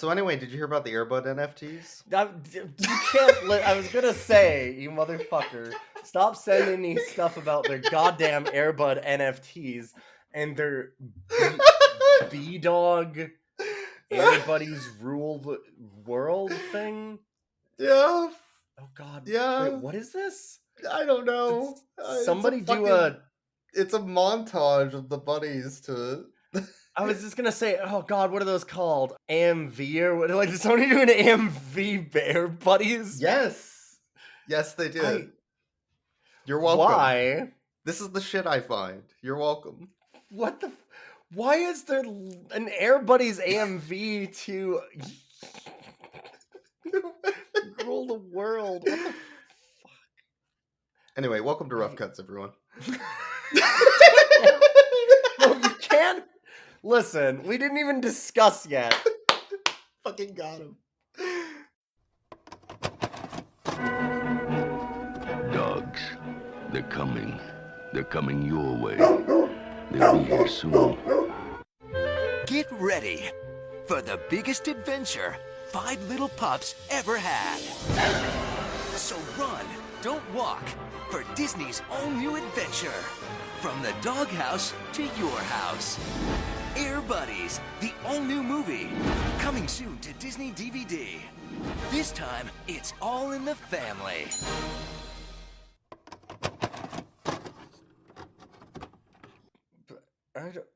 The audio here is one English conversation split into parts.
So anyway, did you hear about the Airbud NFTs? You can't. I was gonna say, you motherfucker, stop sending me stuff about their goddamn Airbud NFTs and their B-Dog Everybody's Rule the World thing. Yeah. Oh God. Yeah. Wait, what is this? I don't know. Somebody do a. It's a montage of the buddies to. I was just gonna say, oh God, what are those called? AMV or what? Like, did somebody do an AMV Bear Buddies? Yes, they did. You're welcome. Why? This is the shit I find. You're welcome. What the? Why is there an Air Buddies AMV to rule the world? What the fuck? Anyway, welcome to Rough Cuts, everyone. No, you can't. Listen, we didn't even discuss yet. Fucking got him. Dogs, they're coming. They're coming your way. They'll be here soon. Get ready for the biggest adventure 5 little pups ever had. So run, don't walk, for Disney's all-new adventure. From the doghouse to your house. Air Buddies, the all-new movie. Coming soon to Disney DVD. This time, it's all in the family.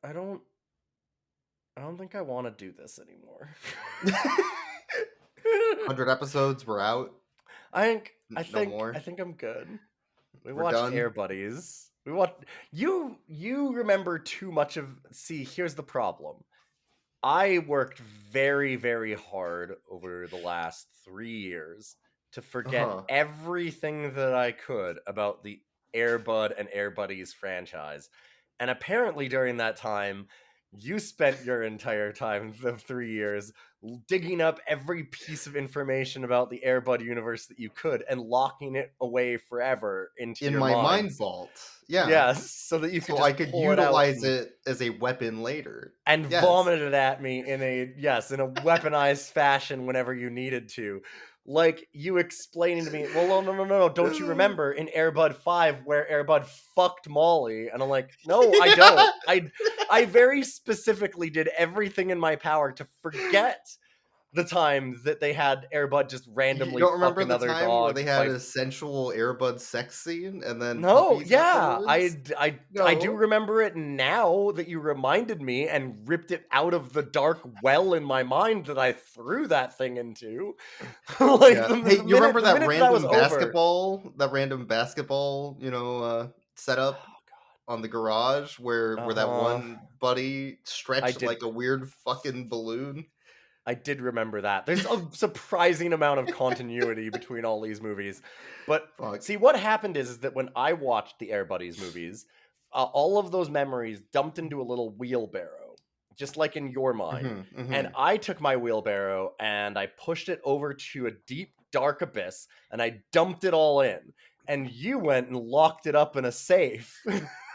I don't think I want to do this anymore. 100 episodes, we're out. I think I'm good. We're watched done. Air Buddies. We watched. You remember too much of. See, here's the problem. I worked very, very hard over the last 3 years to forget everything that I could about the Air Bud and Air Buddies franchise. And apparently during that time, you spent your entire time of 3 years digging up every piece of information about the Air Bud universe that you could and locking it away forever into your my mind vault. Yeah. Yes, so that you could I could utilize it as a weapon later. And vomit it at me in a weaponized fashion whenever you needed to. Like you explaining to me, well, no, don't you remember in Air Bud 5 where Air Bud fucked Molly? And I'm like, no, I don't. I very specifically did everything in my power to forget the time that they had Air Bud just randomly you don't remember fuck the another time dog. where they had a sensual Air Bud sex scene and then no, yeah, No. I do remember it now that you reminded me and ripped it out of the dark well in my mind that I threw that thing into. Like, you remember that random basketball, setup on the garage where that one buddy stretched like a weird fucking balloon? I did remember that. There's a surprising amount of continuity between all these movies. But see, what happened is that when I watched the Air Buddies movies, all of those memories dumped into a little wheelbarrow, just like in your mind. And I took my wheelbarrow and I pushed it over to a deep, dark abyss and I dumped it all in. And you went and locked it up in a safe.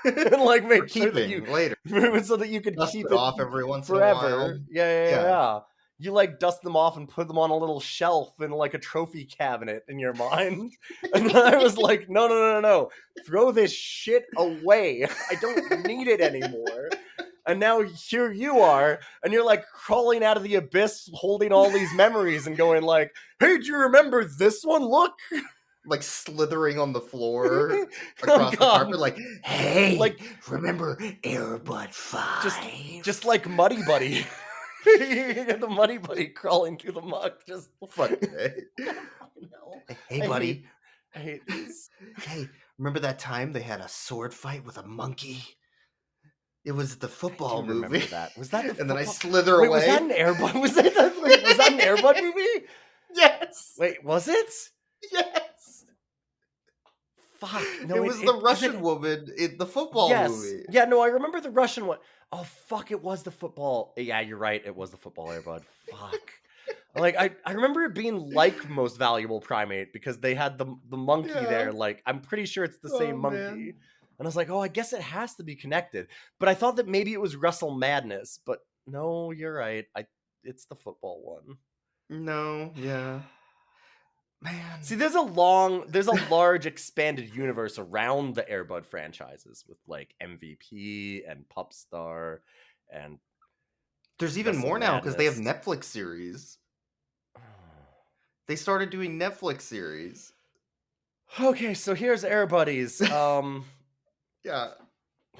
And like made sure that you later so that you could dust keep it off every once forever. in a while. Yeah. You like dust them off and put them on a little shelf in like a trophy cabinet in your mind. And I was like, no. Throw this shit away. I don't need it anymore. And now here you are, and you're like crawling out of the abyss holding all these memories and going like, hey, do you remember this one? Look. Like slithering on the floor across the carpet, like, hey, like remember Air Bud 5? Just like Muddy Buddy. The Muddy Buddy crawling through the muck. Just fucking hey, buddy. I hate this. Hey, remember that time they had a sword fight with a monkey? It was the football movie. That was that. And then I slither away. Was that an Air Bud? Was that an Air Bud movie? Yes. Wait, was it? Yes. Fuck. No, it was the Russian woman in the football movie. Yeah, no, I remember the Russian one. Oh, fuck, it was the football. Yeah, you're right. It was the football Air Bud. Fuck. Like, I remember it being like Most Valuable Primate because they had the monkey there. Like, I'm pretty sure it's the same monkey. Man. And I was like, oh, I guess it has to be connected. But I thought that maybe it was Russell Madness. But no, you're right. it's the football one. No, yeah. Man. See, there's a large expanded universe around the Air Bud franchises with like MVP and Pupstar and There's even Vessel more now because they have Madness. Netflix series. They started doing Netflix series. Okay, so here's Air Buddies. Yeah.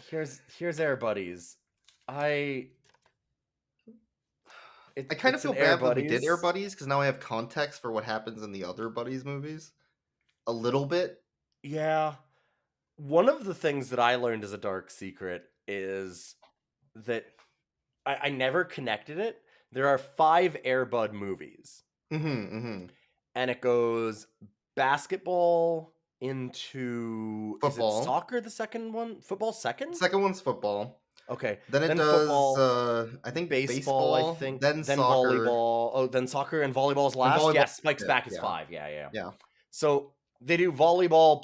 Here's Air Buddies. I kind of feel bad that we did Air Buddies because now I have context for what happens in the other Buddies movies. A little bit. Yeah. One of the things that I learned as a dark secret is that I never connected it. There are 5 Air Bud movies. And it goes basketball into football. Is it soccer the second one? Football second? Second one's football. Okay. Then it does football, I think baseball, I think. then soccer. Volleyball. Oh, then soccer and volleyball's last? Volleyball, yes, Spikes Back is 5. Yeah. Yeah. So they do volleyball,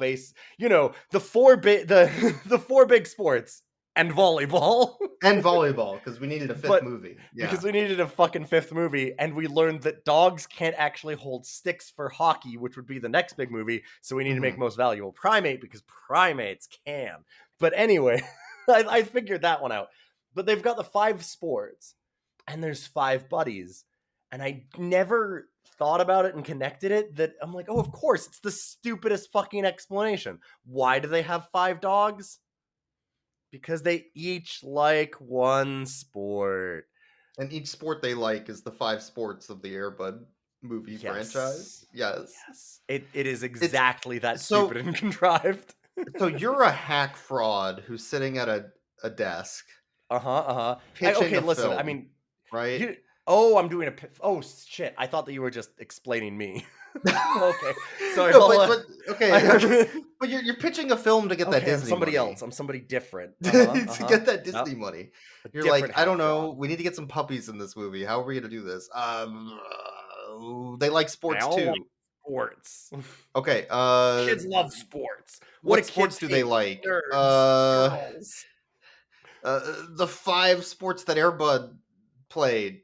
the 4 big the 4 big sports and volleyball. And volleyball, because we needed a 5th movie. Yeah. Because we needed a fucking 5th movie, and we learned that dogs can't actually hold sticks for hockey, which would be the next big movie, so we need to make most valuable primate, because primates can. But anyway, I figured that one out. But they've got the 5 sports, and there's 5 buddies, and I never thought about it and connected it, that I'm like, oh, of course, it's the stupidest fucking explanation. Why do they have 5 dogs? Because they each like one sport. And each sport they like is the 5 sports of the Air Bud movie franchise. Yes. It is exactly that stupid and contrived. So you're a hack fraud who's sitting at a desk. Okay, listen, film, I mean... Right? I'm doing oh, shit. I thought that you were just explaining me. Okay. Sorry. No, but you're pitching a film to get that Disney I'm somebody money. else. I'm somebody different. To get that Disney money. You're like, I don't know. Fraud. We need to get some puppies in this movie. How are we going to do this? They like sports too. Like sports. Okay. Kids love sports. What sports do they like? Girls. The 5 sports that Air Bud played.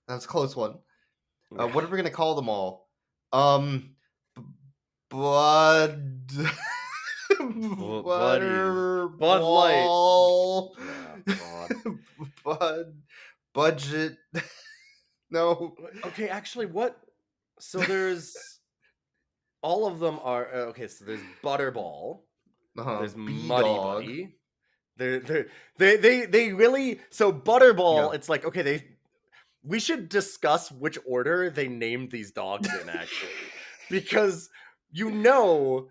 That was a close one. What are we going to call them all? Bud. Bud Light. Bud. Budget. No. Okay, actually, what? So there's... all of them are... okay, so there's Butterball. There's Muddy Buddy. They really... So Butterball, it's like, okay, we should discuss which order they named these dogs in, actually. Because, Butterball,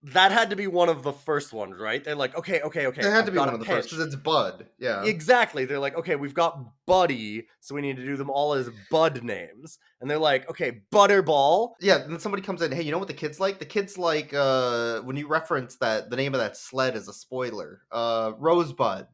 that had to be one of the first ones, right? They're like, okay. It had to be one of the first, because it's Bud. Yeah. Exactly. They're like, okay, we've got Buddy, so we need to do them all as Bud names. And they're like, okay, Butterball. Yeah, and then somebody comes in, hey, you know what the kids like? The kids like, when you reference that, the name of that sled is a spoiler. Rosebud.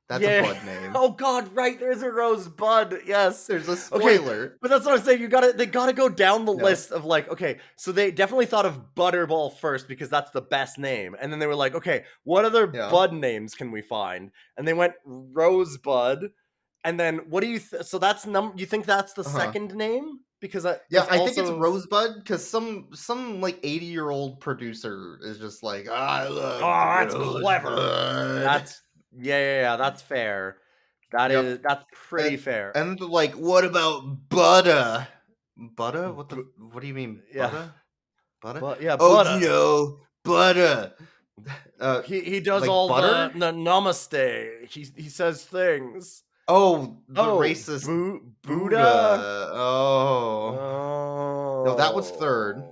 That's a Bud name. Oh God, right? There's a Rosebud. Yes, there's a spoiler. Okay, but that's what I'm saying. They gotta go down the list of like, okay, so they definitely thought of Butterball first because that's the best name, and then they were like, okay, what other Bud names can we find? And they went Rosebud, and then what do you? So that's you think that's the second name? Because I think it's Rosebud because some like 80-year-old producer is just like, I love. That's Rosebud. clever. That's. Yeah, that's fair. That's pretty fair. And like, what about Butter? Butter? What do you mean, Butter? Butter? Butter. Oh, Butter. He does like all butter? the namaste. He says things. Oh, the racist Buddha. Oh. No, that was third.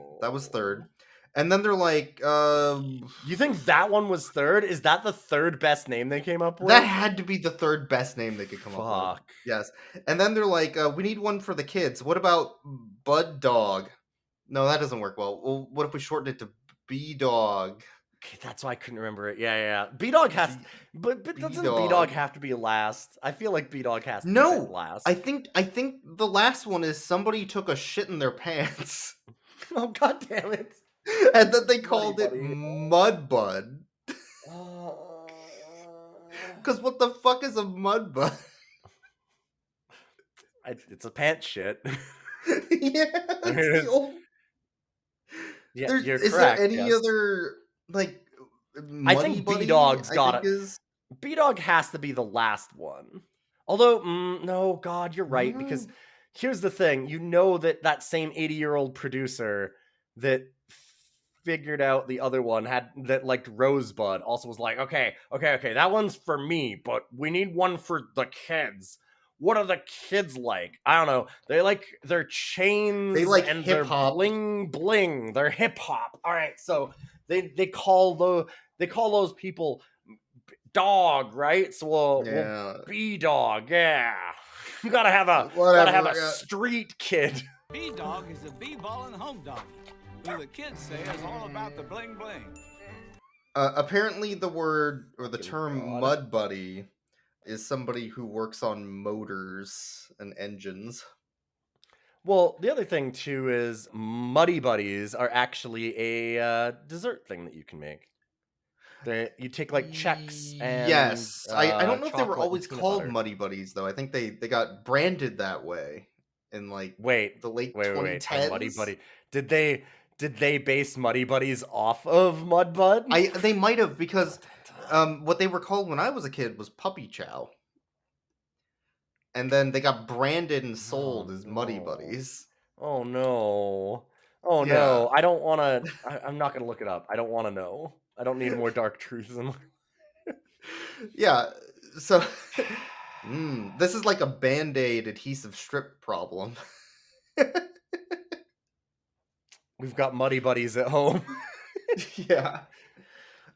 And then they're like, you think that one was third? Is that the third best name they came up with? That had to be the third best name they could come up with. Yes. And then they're like, we need one for the kids. What about Bud Dog? No, that doesn't work well. What if we shorten it to B-Dog? Okay, that's why I couldn't remember it. Yeah. B-Dog has... But doesn't B-Dog have to be last? I feel like B-Dog has to be last. I think the last one is somebody took a shit in their pants. Oh, God damn it. And then they called it Mud Bud. Because what the fuck is a Mud Bud? It's a pants shit. Yeah, I mean, it's the old. yeah, you're Is there correct. any Yes. other like I Muddy think Buddy? B-Dog's I got think it. is. B-Dog has to be the last one. Although, no, God, you're right. Because Mm, here's the thing. You know that same 80-year-old producer that figured out the other one that liked Rosebud also was like, okay, that one's for me, but we need one for the kids. What are the kids like? I don't know. They like their They chains like and hip their hop. bling bling. They're hip hop. All right, so they call those people dog, right? So we'll Yeah, B-Dog, yeah. You gotta have a whatever. Yeah. street kid. B-Dog is a b-ballin' home dog, who the kids say is all about the bling bling. Apparently, the word or the Fucking term God. Mud Buddy is somebody who works on motors and engines. Well, the other thing too is Muddy Buddies are actually a dessert thing that you can make. You take like Chex and Yes, I don't know if they were chocolate and always peanut called butter. Muddy Buddies though. I think they got branded that way in like Wait, the late wait. Are Muddy 2010s. Buddy? Did they base Muddy Buddies off of Mud Bud? They might have because what they were called when I was a kid was Puppy Chow. And then they got branded and sold as Muddy no. Buddies. Oh no. Oh Yeah. no. I don't want to. I'm not going to look it up. I don't want to know. I don't need more dark truths in my. Yeah, so this is like a Band-Aid adhesive strip problem. We've got Muddy Buddies at home. Yeah.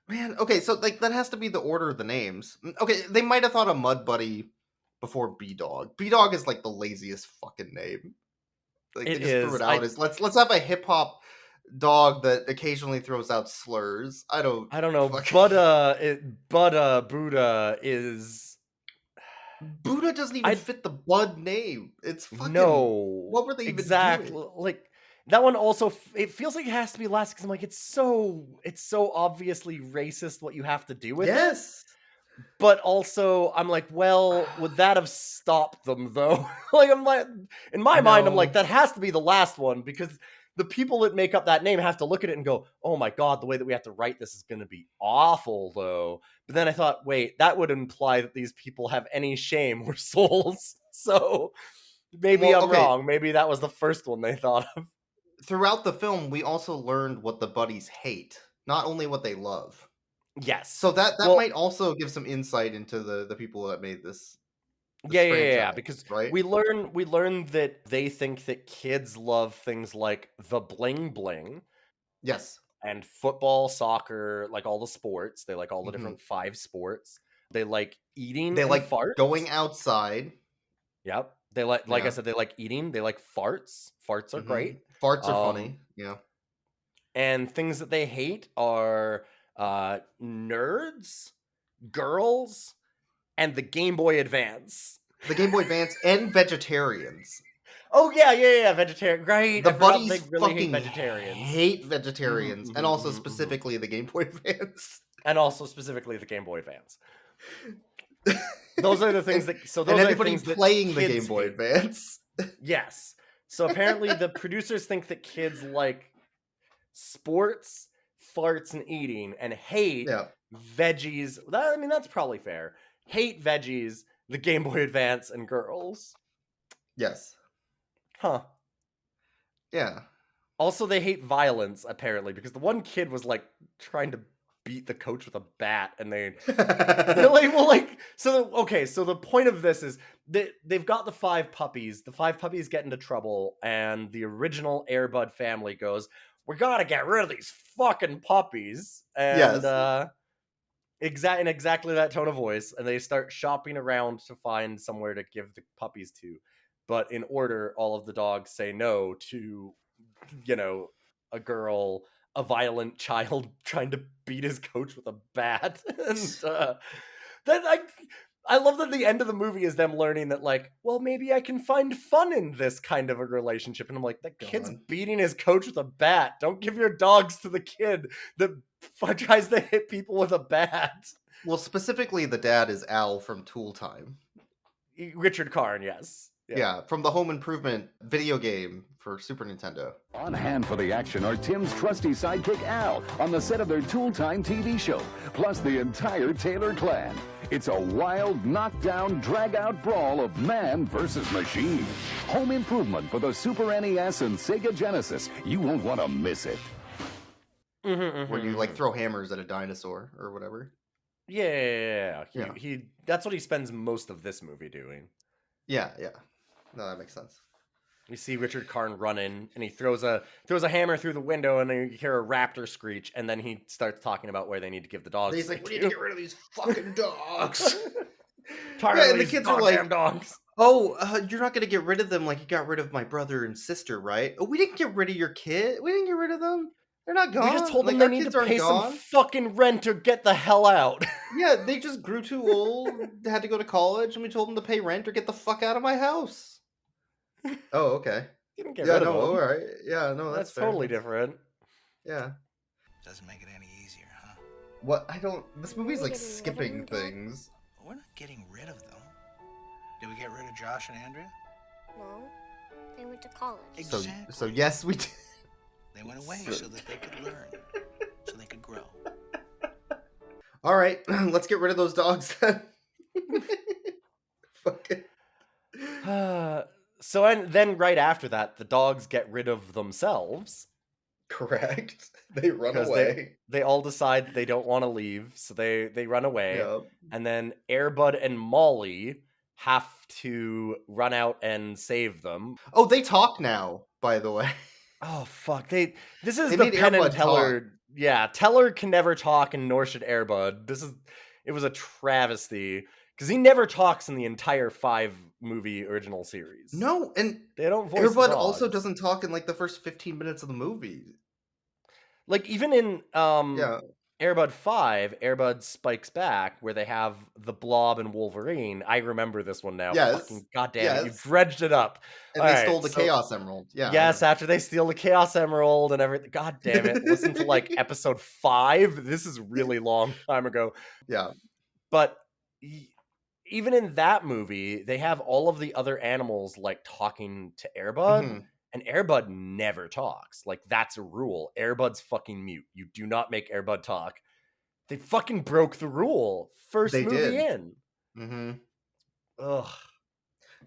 Man, okay, so like that has to be the order of the names. Okay, they might have thought of Mud Buddy before B-Dog. B-Dog is like the laziest fucking name. Like It they just threw is. it out as let's have a hip hop dog that occasionally throws out slurs. I don't know, but Buddha is. Buddha doesn't even fit the Bud name. It's fucking no. What were they even exactly doing? like that one? Also, it feels like it has to be last because I'm like it's so obviously racist what you have to do with it. Yes. But also, I'm like, well, would that have stopped them though? Like, I'm like, in my mind, I'm like, that has to be the last one because the people that make up that name have to look at it and go, oh my God, the way that we have to write this is going to be awful though. But then I thought, wait, that would imply that these people have any shame or souls. So maybe I'm wrong. Maybe that was the first one they thought of. Throughout the film, we also learned what the buddies hate, not only what they love. Yes. So that might also give some insight into the people that made this yeah, because right? we learn that they think that kids love things like the bling bling. Yes. And football, soccer, like all the sports. They like all the different 5 sports. They like eating. They like farts. going outside. Yep. They like I said, they like eating. They like farts. Farts are great. Farts are funny. Yeah. And things that they hate are nerds, girls, and the Game Boy Advance. The Game Boy Advance and vegetarians. Oh yeah, vegetarian. Right. The buddies really fucking hate vegetarians. Hate vegetarians, and also specifically the Game Boy Advance. And also specifically the Game Boy Advance. Those are the things that. So those and are everybody things that playing the kids Game Boy hate. Advance. Yes. So apparently the producers think that kids like sports, farts, and eating, and hate veggies. I mean, that's probably fair. Hate veggies, the Game Boy Advance, and girls. Yes. Huh. Yeah. Also, they hate violence, apparently, because the one kid was, like, trying to beat the coach with a bat, and they're like, well, like, so the point of this is they've got the 5 puppies. The 5 puppies get into trouble, and the original Air Bud family goes, we gotta get rid of these fucking puppies. And, in exactly that tone of voice, and they start shopping around to find somewhere to give the puppies to. But in order, all of the dogs say no to, a girl, a violent child trying to beat his coach with a bat. And I love that the end of the movie is them learning that, like, well, maybe I can find fun in this kind of a relationship. And I'm like, that kid's beating his coach with a bat. Don't give your dogs to the kid that tries to hit people with a bat. Well, specifically, the dad is Al from Tool Time. Richard Karn, yes. Yeah, from the Home Improvement video game for Super Nintendo. On hand for the action are Tim's trusty sidekick Al on the set of their Tool Time TV show, plus the entire Taylor clan. It's a wild, knockdown, drag-out brawl of man versus machine. Home Improvement for the Super NES and Sega Genesis. You won't want to miss it. Where you like throw hammers at a dinosaur or whatever. Yeah. He that's what he spends most of this movie doing. Yeah. No, that makes sense. You see Richard Karn running, and he throws a hammer through the window, and then you hear a raptor screech, and then he starts talking about where they need to give the dogs. He's like, "We need to get rid of these fucking dogs." And the kids are like, "Dogs." "Oh, you're not gonna get rid of them like you got rid of my brother and sister, right? Oh, we didn't get rid of your kid. We didn't get rid of them. They're not gone. We just told them like, they need to pay some fucking rent or get the hell out." Yeah, they just grew too old, had to go to college, and we told them to pay rent or get the fuck out of my house. Oh, okay. Didn't get rid of them. All right. Yeah, no, that's fair. totally different. Yeah. Doesn't make it any easier, huh? What? This movie's like skipping things. We're not getting rid of them. Did we get rid of Josh and Andrea? No, they went to college. Exactly. So yes, we did. They went away so that they could learn, so they could grow. All right, let's get rid of those dogs then. Fuck it. So then right after that, the dogs get rid of themselves. Correct. They run away. They all decide they don't want to leave, so they run away. Yep. And then Airbud and Molly have to run out and save them. Oh, they talk now, by the way. Oh fuck! This is the Penn and Teller. Talk. Yeah, Teller can never talk, and nor should Airbud. It was a travesty because he never talks in the entire 5-movie original series. No, and they don't voice Airbud also doesn't talk in like the first 15 minutes of the movie. Like even in Airbud 5, Airbud Spikes Back, where they have the Blob and Wolverine. I remember this one now. Yes. Fucking goddamn it, you dredged it up. And they stole the Chaos Emerald. Yeah. Yes, after they steal the Chaos Emerald and everything. God damn it. Listen to like episode 5. This is really long time ago. Yeah. But even in that movie, they have all of the other animals like talking to Airbud. Mm-hmm. And Airbud never talks. Like, that's a rule. Airbud's fucking mute. You do not make Airbud talk. They fucking broke the rule. First movie in. Mm-hmm. Ugh.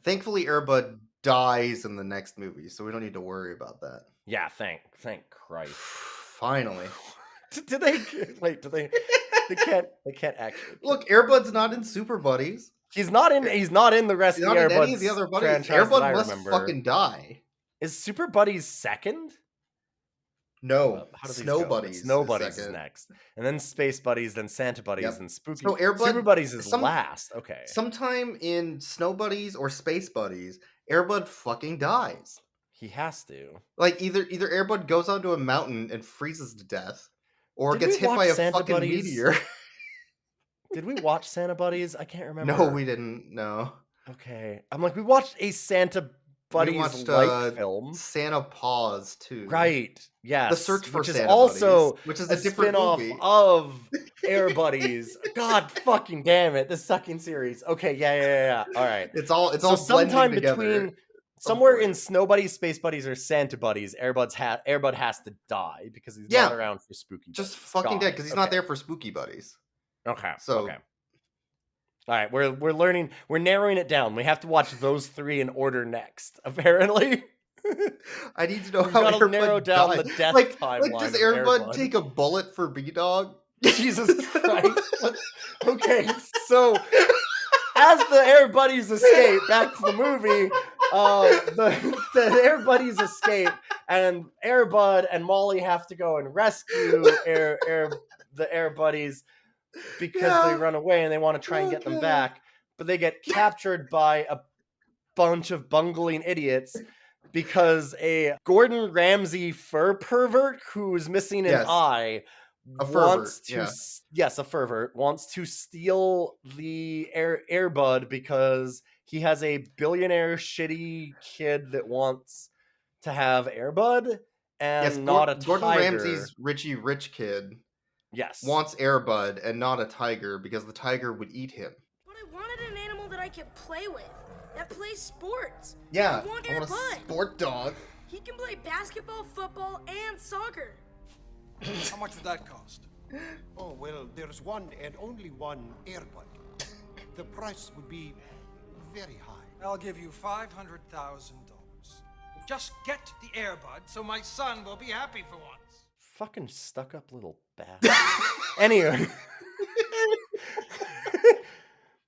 Thankfully, Airbud dies in the next movie, so we don't need to worry about that. Yeah, thank Christ. Finally. Did they wait, they can't actually. Look, Airbud's not in Super Buddies. He's not in the rest of the Airbud. Any of the other buddies. Airbud must fucking die. Is Super Buddies second? No, Snow Buddies. Snow Buddies is next, and then Space Buddies, then Santa Buddies, and Spooky. So Airbud, Super Buddies is last. Okay. Sometime in Snow Buddies or Space Buddies, Airbud fucking dies. He has to. Like either Airbud goes onto a mountain and freezes to death, or gets hit by a fucking meteor. Did we watch Santa Buddies? I can't remember. No, we didn't. No. Okay, I'm like, we watched a Santa Buddies like film. Santa Paws too. Right. Yes. The Search for Santa Buddies, which is a different spin-off movie of Air Buddies. God fucking damn it. This sucking series. Okay, yeah. All right. It's all sometime together. Between somewhere in Snow Buddies, Space Buddies, or Santa Buddies, Airbud has to die because he's not around for Spooky Buddies. Just fucking dead because he's not there for Spooky Buddies. Okay. So all right, we're learning, we're narrowing it down. We have to watch those 3 in order next, apparently. I need to know how Airbud narrow down the death timeline. Like, does Airbud take a bullet for B-Dog? Jesus Christ. Okay, so as the Air Buddies escape, back to the movie, the Air Buddies escape, and Airbud and Molly have to go and rescue the Air Buddies because they run away and they want to try and get them back, but they get captured by a bunch of bungling idiots because a Gordon Ramsay fur pervert who's missing an eye wants to steal the Airbud because he has a billionaire shitty kid that wants to have Airbud and not a tiger. Gordon Ramsay's Richie Rich kid wants Airbud and not a tiger because the tiger would eat him. But I wanted an animal that I could play with. that plays sports. Yeah, I want I Air want a Bud. sport dog. He can play basketball, football, and soccer. How much would that cost? Oh, well, there's one and only one Airbud. The price would be very high. I'll give you $500,000. Just get the Airbud so my son will be happy for once. Fucking stuck-up little bastard. Anyway.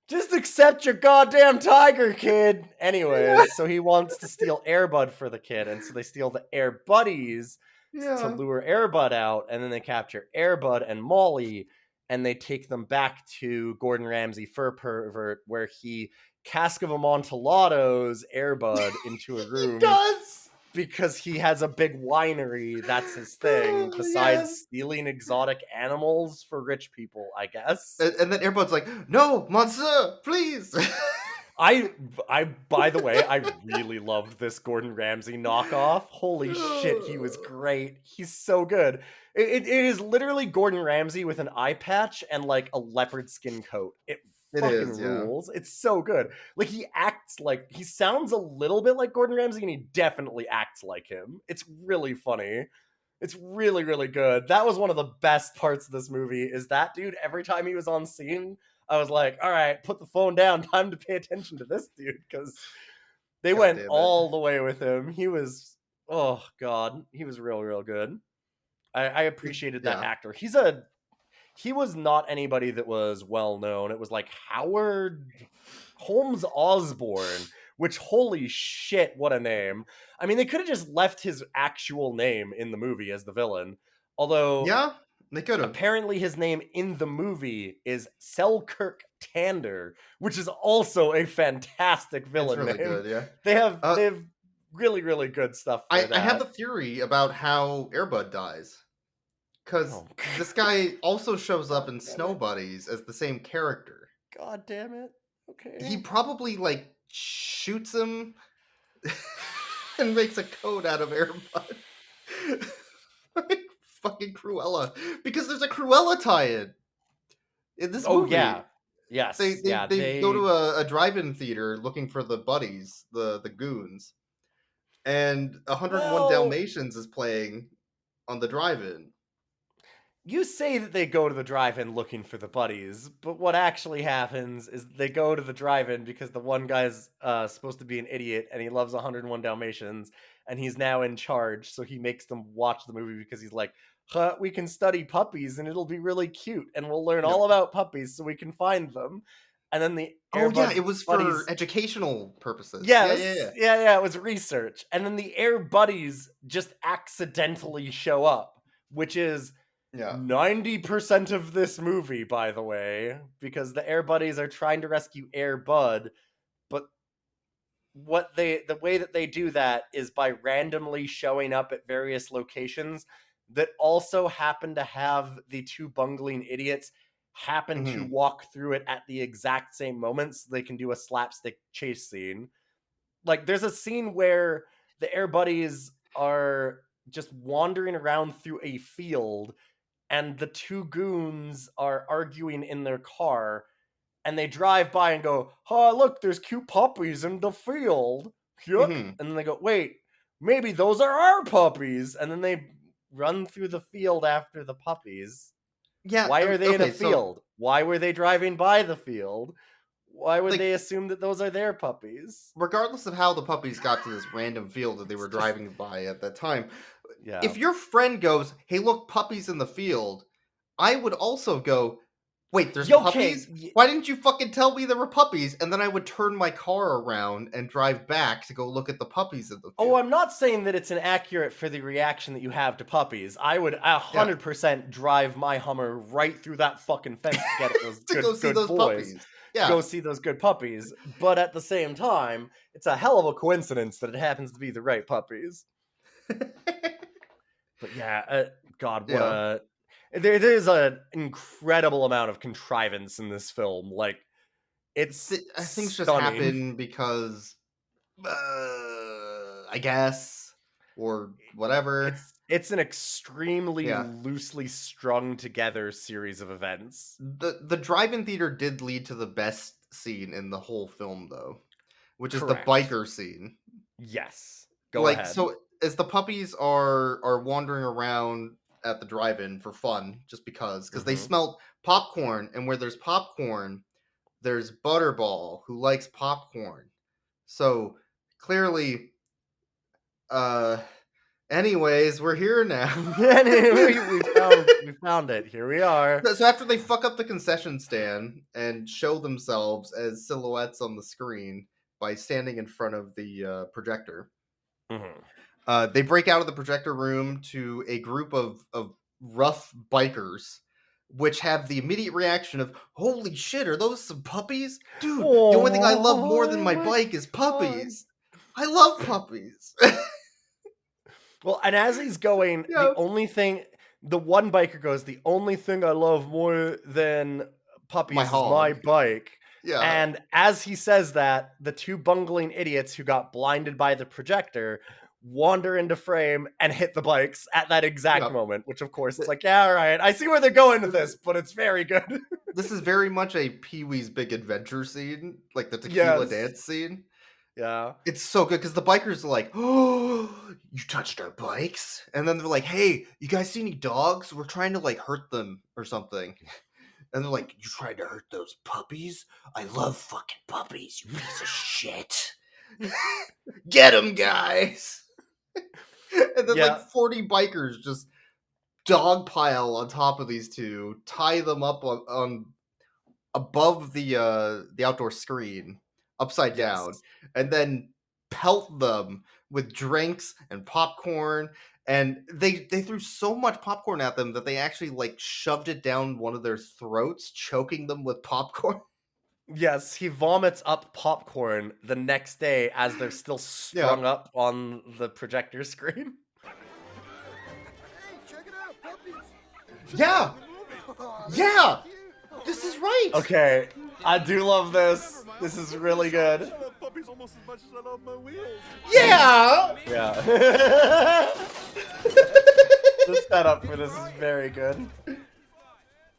Just accept your goddamn tiger, kid. Anyways, so he wants to steal Airbud for the kid, and so they steal the Air Buddies to lure Airbud out, and then they capture Airbud and Molly, and they take them back to Gordon Ramsay Fur Pervert, where he cask of Amontillato's Airbud into a room. He does! Because he has a big winery, that's his thing, besides stealing exotic animals for rich people, I guess. And then Airbud's like, no, monsieur, please! By the way, I really loved this Gordon Ramsay knockoff. Holy shit, he was great. He's so good. It is literally Gordon Ramsay with an eye patch and like a leopard skin coat. It fucking rules. It's so good. Like he sounds a little bit like Gordon Ramsay, and he definitely acts like him. It's really funny. It's really, really good. That was one of the best parts of this movie, is that dude, every time he was on scene, I was like, all right, put the phone down. Time to pay attention to this dude, because they went all the way with him. He was, oh God, he was real, real good. I appreciated that actor. He was not anybody that was well known. It was like Howard Holmes Osborne, which, holy shit, what a name. I mean, they could have just left his actual name in the movie as the villain. Although, yeah, they could have. Apparently his name in the movie is Selkirk Tander, which is also a fantastic villain It's really name. good, yeah. They have really, really good stuff for that. I have a theory about how Airbud dies. Because this guy also shows up in Snow Buddies as the same character. God damn it. Okay. He probably, like, shoots him and makes a coat out of Airbud. Like, fucking Cruella. Because there's a Cruella tie-in in this movie. Oh, yeah. Yes. They go to a drive-in theater looking for the buddies, the goons. And 101 Dalmatians is playing on the drive-in. You say that they go to the drive-in looking for the buddies, but what actually happens is they go to the drive-in because the one guy's supposed to be an idiot and he loves 101 Dalmatians and he's now in charge, so he makes them watch the movie because he's like, we can study puppies and it'll be really cute and we'll learn all about puppies so we can find them. And then the it was for educational purposes. Yes, yeah, it was research. And then the Air Buddies just accidentally show up, which is 90% of this movie, by the way, because the Air Buddies are trying to rescue Air Bud, but the way that they do that is by randomly showing up at various locations that also happen to have the two bungling idiots happen to walk through it at the exact same moment, so they can do a slapstick chase scene. Like, there's a scene where the Air Buddies are just wandering around through a field, and the two goons are arguing in their car, and they drive by and go, oh, look, there's cute puppies in the field. And then they go, wait, maybe those are our puppies. And then they run through the field after the puppies. Yeah. Why are they in a field? Why were they driving by the field? Why would they assume that those are their puppies? Regardless of how the puppies got to this random field that they were driving by at that time, yeah. If your friend goes, hey, look, puppies in the field, I would also go, wait, there's puppies? Why didn't you fucking tell me there were puppies? And then I would turn my car around and drive back to go look at the puppies in the field. Oh, I'm not saying that it's inaccurate for the reaction that you have to puppies. I would 100% drive my Hummer right through that fucking fence to get those good boys. Puppies. Yeah. Go see those good puppies. But at the same time, it's a hell of a coincidence that it happens to be the right puppies. But yeah, God, what there's an incredible amount of contrivance in this film. Like, it's I think it's just happen because I guess, or whatever. It's an extremely loosely strung together series of events. The drive-in theater did lead to the best scene in the whole film, though, which is Correct. the biker scene. Yes. Go ahead. So as the puppies are wandering around at the drive-in for fun, just because they smelled popcorn, and where there's popcorn, there's Butterball, who likes popcorn. So clearly, anyways, we're here now. we found it. Here we are. So after they fuck up the concession stand and show themselves as silhouettes on the screen by standing in front of the projector, they break out of the projector room to a group of rough bikers, which have the immediate reaction of, holy shit, are those some puppies? Dude, the only thing I love more than my bike is puppies. I love puppies. Well, and as he's going, the one biker goes, the only thing I love more than puppies is my bike. Yeah. And as he says that, the two bungling idiots who got blinded by the projector wander into frame and hit the bikes at that exact moment, which of course it's like, yeah, all right, I see where they're going with this, but it's very good. This is very much a Pee-wee's Big Adventure scene, like the tequila dance scene. Yeah. It's so good because the bikers are like, oh, you touched our bikes? And then they're like, hey, you guys see any dogs? We're trying to like hurt them or something. And they're like, you tried to hurt those puppies? I love fucking puppies, you piece of shit. Get them, guys. And then like 40 bikers just dogpile on top of these two, tie them up on above the outdoor screen, upside down, and then pelt them with drinks and popcorn. And they threw so much popcorn at them that they actually like shoved it down one of their throats, choking them with popcorn. Yes, he vomits up popcorn the next day as they're still strung up on the projector screen. Yeah! Yeah! This is right! Okay, I do love this. This is really good. Yeah! Yeah. The setup for this is very good.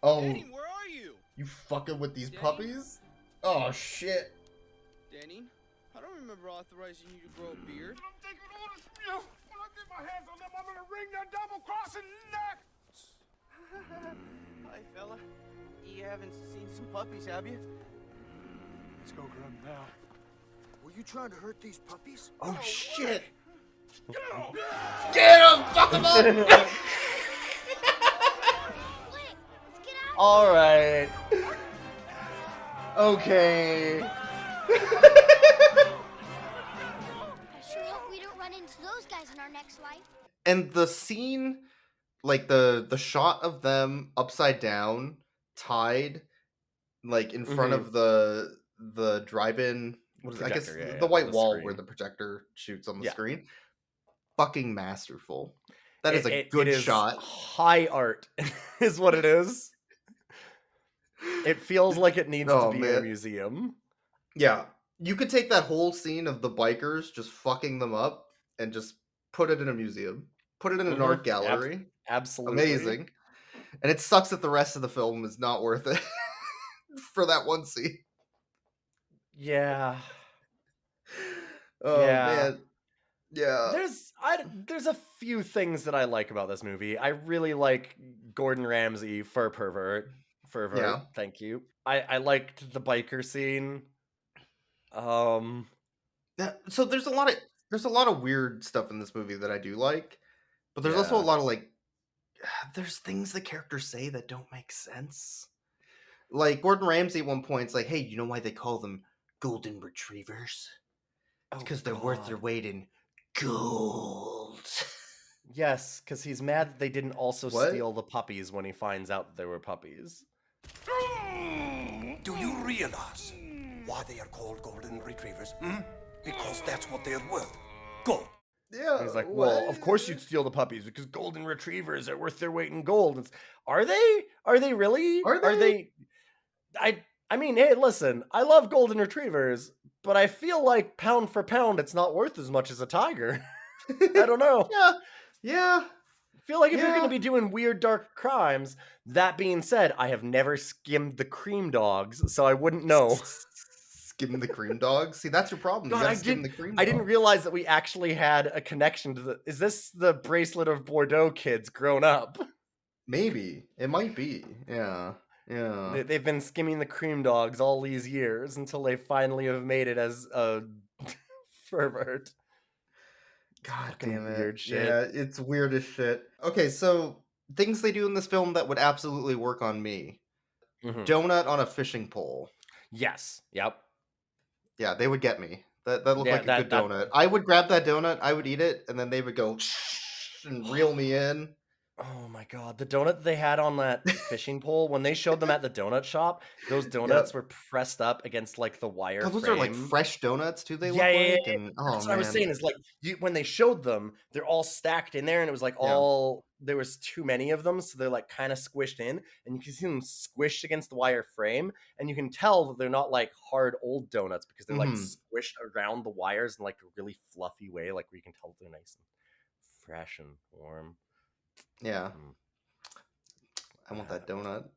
Oh. Danny, where are you? You fucking with these puppies? Oh, shit. Danny, I don't remember authorizing you to grow a beard. I'm taking orders from you. When I get my hands on them, I'm gonna wring their double-crossing neck. Hi, fella. You haven't seen some puppies, have you? Let's go grab them now. Were you trying to hurt these puppies? Oh, shit. Get them! Fuck them up! All right. Okay. I sure hope we don't run into those guys in our next life. And the scene, like the shot of them upside down, tied, like in front of the drive-in, I guess the white wall where the projector shoots on the screen. Fucking masterful. That is a good shot. High art is what it is. It feels like it needs to be in a museum. Yeah. You could take that whole scene of the bikers just fucking them up and just put it in a museum. Put it in an art gallery. Absolutely. Amazing. And it sucks that the rest of the film is not worth it for that one scene. Yeah. Oh, man. Yeah. There's a few things that I like about this movie. I really like Gordon Ramsay for pervert. Yeah. Thank you. I liked the biker scene. So there's a lot of weird stuff in this movie that I do like, but there's also a lot of like there's things the characters say that don't make sense. Like Gordon Ramsay at one point is like, "Hey, you know why they call them golden retrievers? It's because they're worth their weight in gold." Yes, because he's mad that they didn't also steal the puppies when he finds out that there were puppies. Do you realize why they are called golden retrievers? Because that's what they're worth. Gold. Yeah. And he's like, well, of course you'd steal the puppies because golden retrievers are worth their weight in gold. Are they? Are they really? Are they? I mean, hey, listen, I love golden retrievers, but I feel like pound for pound, it's not worth as much as a tiger. I don't know. Yeah. I feel like if you're going to be doing weird, dark crimes, that being said, I have never skimmed the cream dogs, so I wouldn't know. Skim the cream dog. See, that's your problem. You God, gotta skim the cream I dog. didn't realize that we actually had a connection to the. Is this the Bracelet of Bordeaux kids grown up? Maybe it might be. Yeah. They've been skimming the cream dogs all these years until they finally have made it as a pervert. God Fucking damn it. weird shit. Yeah, it's weird as shit. Okay, so things they do in this film that would absolutely work on me. Donut on a fishing pole. Yes. Yep. Yeah, they would get me. That looked Yeah, like a good donut. I would grab that donut, I would eat it, and then they would go and reel me in. Oh my god, the donut they had on that fishing pole, when they showed them at the donut shop, those donuts were pressed up against like the wire Those frame. are like fresh donuts too, they look Yeah. like? And That's what I was saying, is like when they showed them, they're all stacked in there, and it was like there was too many of them, so they're like kind of squished in, and you can see them squished against the wire frame, and you can tell that they're not like hard old donuts because they're like squished around the wires in like a really fluffy way, like where you can tell they're nice and fresh and warm. Yeah. I want that donut.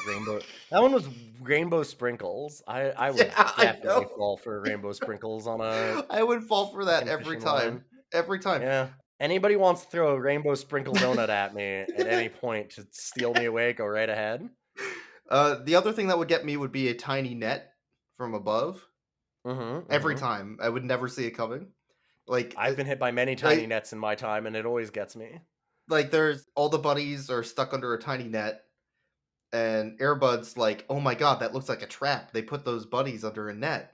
Rainbow. That one was rainbow sprinkles. I would definitely fall for rainbow sprinkles on a. I would fall for that every time. Every time. Yeah. Anybody wants to throw a rainbow sprinkle donut at me at any point to steal me away, go right ahead. The other thing that would get me would be a tiny net from above. Every time. I would never see it coming. Like I've been hit by many tiny nets in my time, and it always gets me. Like there's all the buddies are stuck under a tiny net, and Airbud's like, "Oh my god, that looks like a trap. They put those buddies under a net."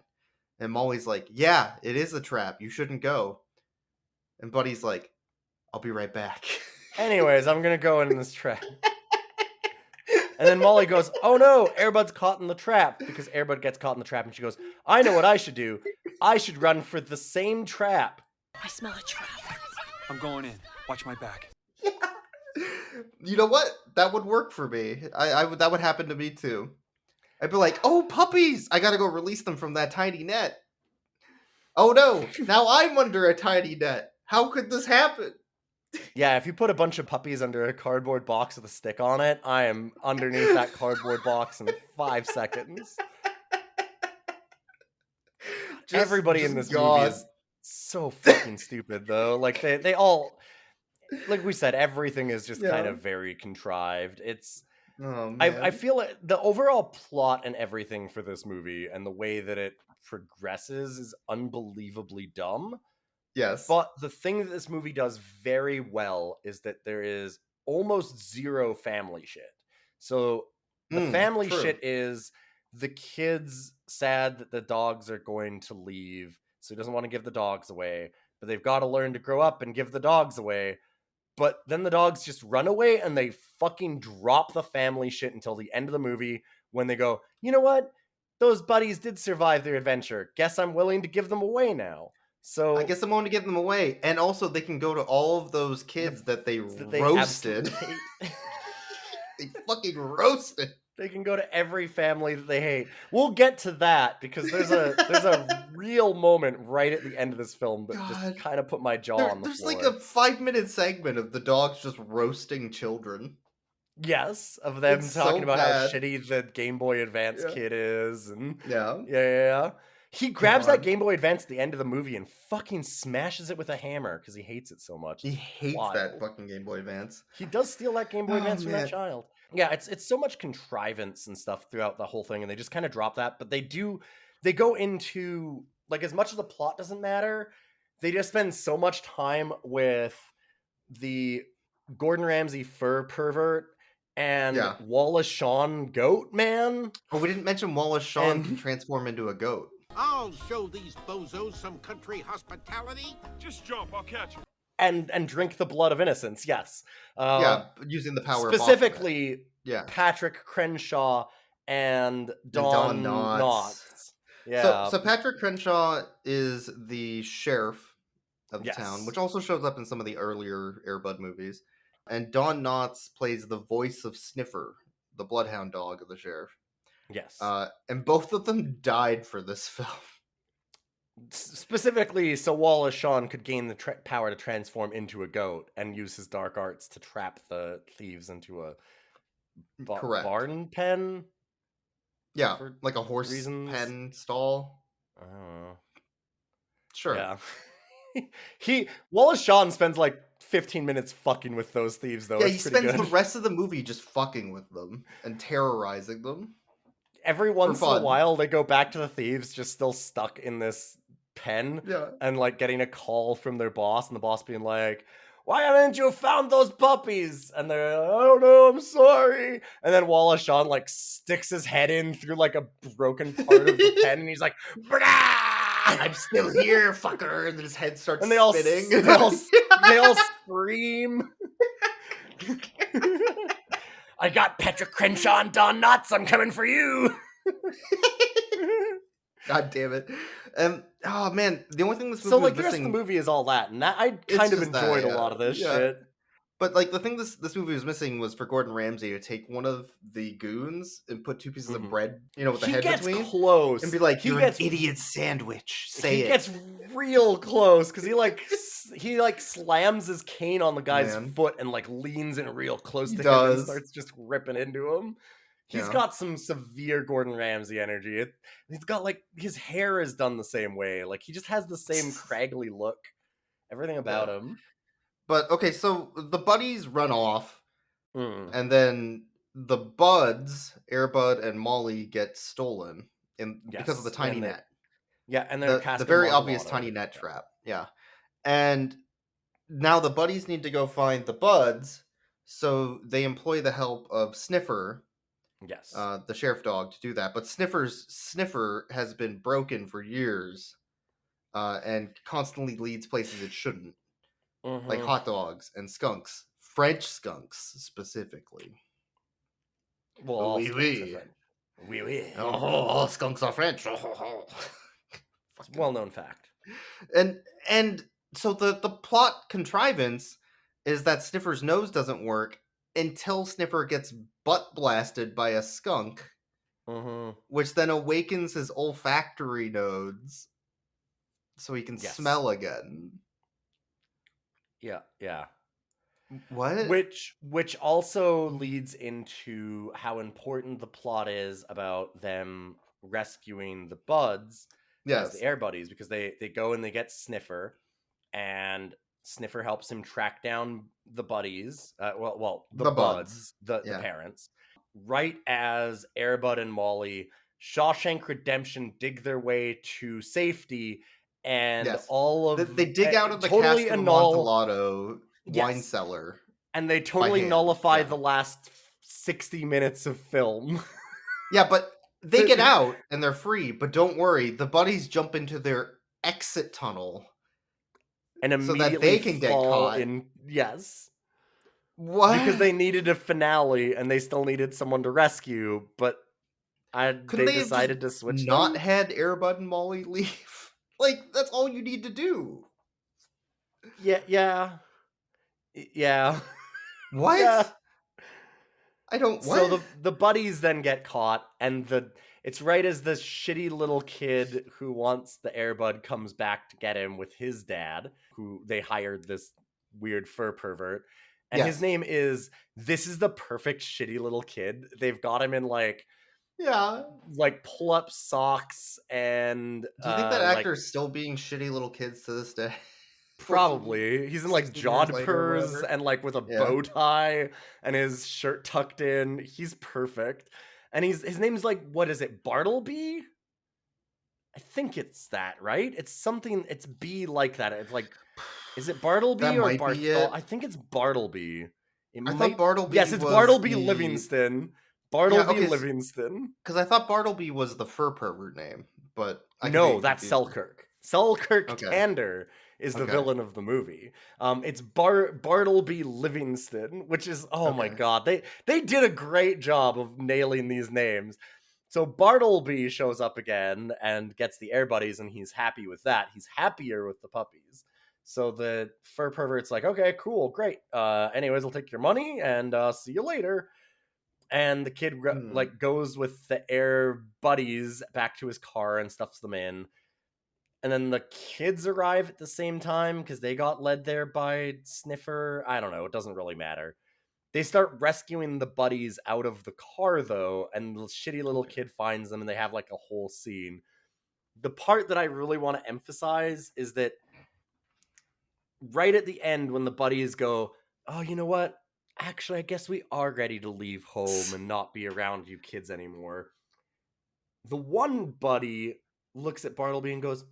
And Molly's like, "Yeah, it is a trap. You shouldn't go." And Buddy's like, "I'll be right back." Anyways, I'm gonna go in this trap. And then Molly goes, "Oh no, Airbud's caught in the trap," because Airbud gets caught in the trap, and she goes, "I know what I should do. I should run for the same trap." I smell a trap. I'm going in. Watch my back. You know what? That would work for me. I would. That would happen to me too. I'd be like, "Oh, puppies! I gotta go release them from that tiny net." Oh no! Now I'm under a tiny net. How could this happen? Yeah, if you put a bunch of puppies under a cardboard box with a stick on it, I am underneath that cardboard box in 5 seconds. Everybody in this movie is so fucking stupid, though. Like they all, like we said, everything is just kind of very contrived. It's, I feel like the overall plot and everything for this movie and the way that it progresses is unbelievably dumb. Yes. But the thing that this movie does very well is that there is almost zero family shit. So the family shit is the kid's sad that the dogs are going to leave, so he doesn't want to give the dogs away, but they've got to learn to grow up and give the dogs away. But then the dogs just run away and they fucking drop the family shit until the end of the movie when they go, "You know what? Those buddies did survive their adventure. Guess I'm willing to give them away now." So I guess I'm going to give them away, and also they can go to all of those kids that they roasted. They fucking roasted. They can go to every family that they hate. We'll get to that because there's a real moment right at the end of this film that just kind of put my jaw on the floor. There's like a 5-minute segment of the dogs just roasting children. Yes, of them It's talking so about bad. how shitty the Game Boy Advance kid is, and Yeah. yeah. He grabs that Game Boy Advance at the end of the movie and fucking smashes it with a hammer because he hates it so much. He hates that fucking Game Boy Advance. He does steal that Game Boy Advance from man. that child. Yeah, it's so much contrivance and stuff throughout the whole thing, and they just kind of drop that. But they go into, like, as much as the plot doesn't matter, they just spend so much time with the Gordon Ramsay fur pervert and Wallace Shawn goat man. Oh, we didn't mention Wallace Shawn can transform into a goat. I'll show these bozos some country hospitality. Just jump, I'll catch you. And drink the blood of innocence, yes. Using the power specifically of Patrick Crenshaw and Don Knotts. Yeah. So Patrick Crenshaw is the sheriff of the town, which also shows up in some of the earlier Air Bud movies. And Don Knotts plays the voice of Sniffer, the bloodhound dog of the sheriff. Yes. And both of them died for this film. Specifically, so Wallace Shawn could gain the power to transform into a goat and use his dark arts to trap the thieves into a barn pen. Yeah, for like a horse reasons. pen stall. I don't know. Sure. Yeah. Wallace Shawn spends like 15 minutes fucking with those thieves, though. Yeah, It's he pretty spends good. the rest of the movie just fucking with them and terrorizing them. Every once in a fun. while, they go back to the thieves, just still stuck in this pen, Yeah. and like getting a call from their boss, and the boss being like, "Why haven't you found those puppies?" And they're like, "I don't know, I'm sorry." And then Wallace Shawn like sticks his head in through like a broken part of the pen, and he's like, "Brah!" I'm still here, fucker. And then his head starts And they all spinning. they all scream. I got Petra Crenshaw and Don Knotts. I'm coming for you. God damn it. And oh man, the only thing this movie So like was the rest of missing, the movie is all that, and that I it's kind of just that, enjoyed a yeah. lot of this Yeah. shit. But like the thing this movie was missing was for Gordon Ramsay to take one of the goons and put two pieces of bread, with the He head gets between, close and be like, He "You're gets- an idiot sandwich." Say he it. gets real close because he like slams his cane on the guy's Man. foot and like leans in real close He to him and does. starts just ripping into him. He's Yeah. got some severe Gordon Ramsay energy. He's got like his hair is done the same way. Like he just has the same craggly look. Everything about him. But okay, so the buddies run off, Mm. and then the buds, Airbud and Molly, get stolen because of the Yes, tiny and they- net. Yeah, and they're The casting very them on obvious Lotto. tiny net trap. Yeah. And now the buddies need to go find the buds, so they employ the help of Sniffer, Yes. the sheriff dog, to do that. But Sniffer's sniffer has been broken for years, and constantly leads places it shouldn't, like Mhm. hot dogs and skunks, French skunks specifically. Well, all Oui, skunks are oui. French. Oui, oui. Oh, all skunks are French. It's a well-known fact. And so the plot contrivance is that Sniffer's nose doesn't work until Sniffer gets butt blasted by a skunk, which then awakens his olfactory nodes so he can smell again. Yeah. What? Which also leads into how important the plot is about them rescuing the buds as the air buddies, because they go and they get Sniffer, and Sniffer helps him track down the buddies. The buds, the parents. Right as Airbud and Molly, Shawshank Redemption dig their way to safety, and all of they dig out of the totally cask of annul Amontillado wine cellar, and they totally nullify the last 60 minutes of film. Yeah, but they get out and they're free. But don't worry, the buddies jump into their exit tunnel and immediately so that they can get caught. Yes. What? Because they needed a finale and they still needed someone to rescue, but they decided to switch not them? had Airbud and Molly leave. Like, that's all you need to do. Yeah. What? Yeah. I don't. What? So the buddies then get caught, and it's right as the shitty little kid who wants the Airbud comes back to get him with his dad, who they hired this weird fur pervert, and his name is. This is the perfect shitty little kid. They've got him in like pull up socks and. Do you think that actor's still being shitty little kids to this day? Probably. He's in like jodhpurs and like with a bow tie and his shirt tucked in. He's perfect. And his name's like, what is it, Bartleby? I think it's that, right? It's something, it's B like that. It's like, is it Bartleby that or might be it. I think it's Bartleby. I thought Bartleby. Yes, it's was Bartleby Livingston. Bartleby Livingston. Because I thought Bartleby was the fur pervert name, but no, that's Selkirk. Selkirk Tander is the villain of the movie. It's Bartleby Livingston, which is my god, they did a great job of nailing these names. So Bartleby shows up again and gets the air buddies, and he's happy with that. He's happier with the puppies. So the fur pervert's like, okay, cool, great. Anyways, I'll take your money and see you later. And the kid goes with the air buddies back to his car and stuffs them in. And then the kids arrive at the same time because they got led there by Sniffer. I don't know. It doesn't really matter. They start rescuing the buddies out of the car, though, and the shitty little kid finds them, and they have like a whole scene. The part that I really want to emphasize is that right at the end, when the buddies go, oh, you know what? Actually, I guess we are ready to leave home and not be around you kids anymore. The one buddy looks at Bartleby and goes,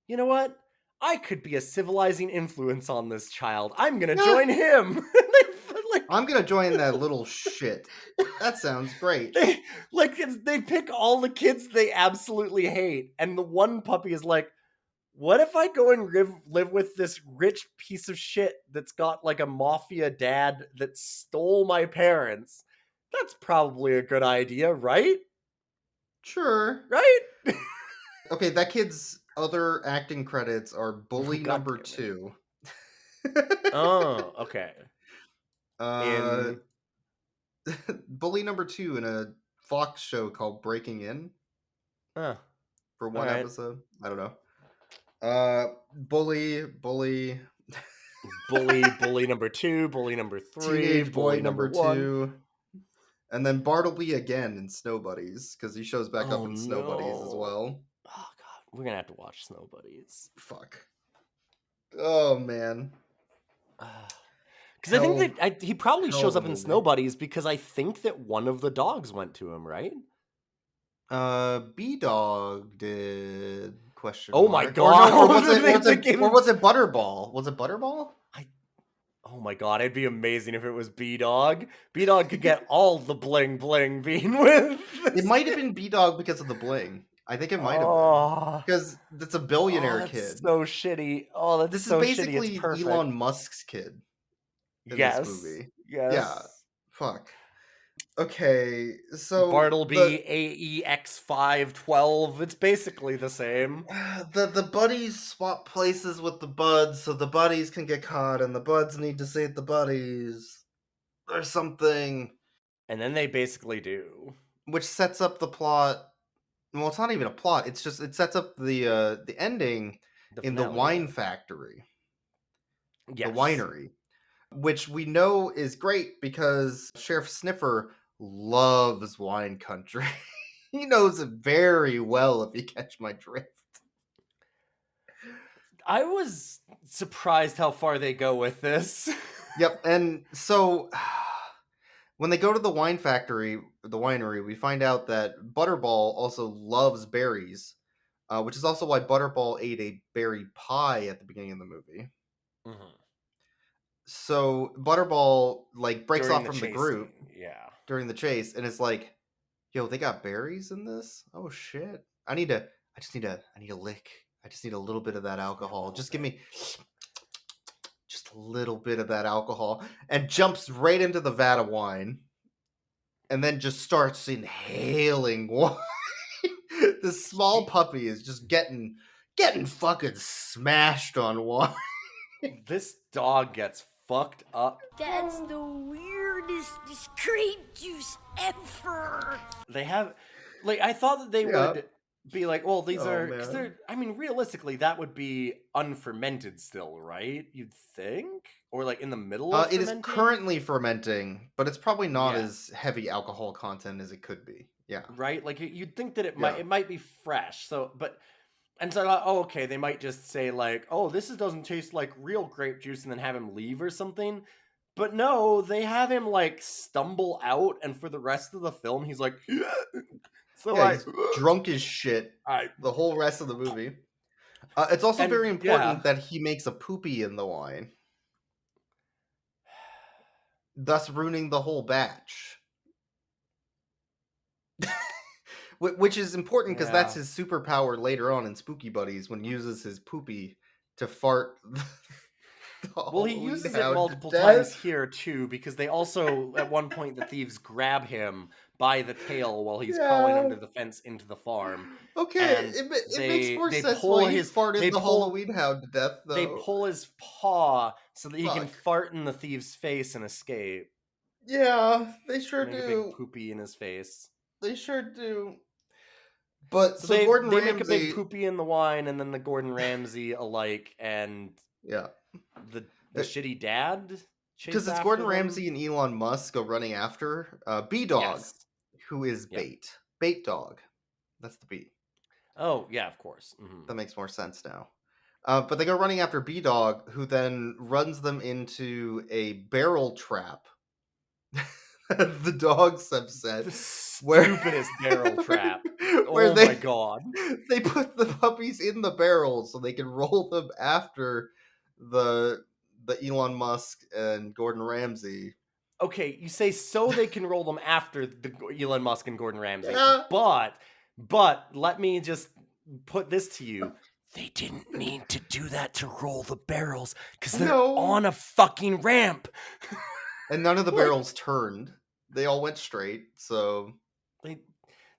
you know what? I could be a civilizing influence on this child. I'm going to join him. I'm going to join that little shit. That sounds great. They pick all the kids they absolutely hate. And the one puppy is like, what if I go and live with this rich piece of shit that's got like a mafia dad that stole my parents? That's probably a good idea, right? Sure. Right? Okay, that kid's other acting credits are Bully number 2. Oh, okay. Bully number 2 in a Fox show called Breaking In. Huh. For one episode. I don't know. Bully number 2, bully number 3, Teenage Boy number 1. 2. And then Bartleby again in Snow Buddies, because he shows back up in Snow Buddies as well. Oh god, we're gonna have to watch Snow Buddies. Fuck. Oh man. Because I think that he probably shows up in Snow Buddies because I think that one of the dogs went to him, right? B-Dog did question mark. My god. Or was it Butterball? Was it Butterball? Oh my god, it'd be amazing if it was B-Dog. B-Dog could get all the bling bling being with. It might have been B-Dog because of the bling. I think it might have been. Because it's a billionaire kid. So shitty. Oh, that's so shitty. This is basically Elon Musk's kid. In this movie. Yes. Yeah. Fuck. Okay, so Bartleby AEX512. It's basically the same. The buddies swap places with the buds, so the buddies can get caught, and the buds need to save the buddies, or something. And then they basically do, which sets up the plot. Well, it's not even a plot. It's just it sets up the ending in the wine factory. Yes. The winery. Which we know is great because Sheriff Sniffer loves wine country. He knows it very well, if you catch my drift. I was surprised how far they go with this. Yep, and so when they go to the wine factory, the winery, we find out that Butterball also loves berries, which is also why Butterball ate a berry pie at the beginning of the movie. Mm-hmm. So Butterball breaks off from the group, during the chase, and it's like, "Yo, they got berries in this? Oh shit! I need a lick. I just need a little bit of that alcohol. Just give me just a little bit of that alcohol." And jumps right into the vat of wine, and then just starts inhaling wine. This small puppy is just getting fucking smashed on wine. This dog gets fucked up. That's the weirdest grape juice ever. They have, I thought that they would be like, well, these are, because they're, realistically, that would be unfermented still, right? You'd think? Or in the middle of it fermenting? Is currently fermenting, but it's probably not as heavy alcohol content as it could be. Yeah. Right? You'd think that it might be fresh. So, and so I thought, oh, okay, they might just say oh, this doesn't taste like real grape juice, and then have him leave or something. But no, they have him stumble out, and for the rest of the film, he's like, so he's drunk as shit the whole rest of the movie. It's also very important that he makes a poopy in the wine, thus ruining the whole batch. Which is important because that's his superpower later on in Spooky Buddies, when he uses his poopy to fart. Well, he uses it multiple times here too, because they also at one point the thieves grab him by the tail while he's crawling under the fence into the farm. Okay, it makes more sense why he farted the Halloween Hound to death, though. They pull his paw so that he can fart in the thief's face and escape. Yeah, they sure do. Make a big poopy in his face. They sure do. But so they make a big poopy in the wine, and then the Gordon Ramsay alike, and the shitty dad Because it's Gordon Ramsay and Elon Musk go running after B-Dog, who is bait. Bait dog. That's the B. Oh, yeah, of course. That makes more sense now. But they go running after B-Dog, who then runs them into a barrel trap. The dogs have said. The stupidest barrel trap. Oh my god. They put the puppies in the barrels so they can roll them after the Elon Musk and Gordon Ramsay. Okay, you say so they can roll them after the Elon Musk and Gordon Ramsay. Yeah. But let me just put this to you. They didn't need to do that to roll the barrels because they're on a fucking ramp. And none of the barrels turned. They all went straight, so...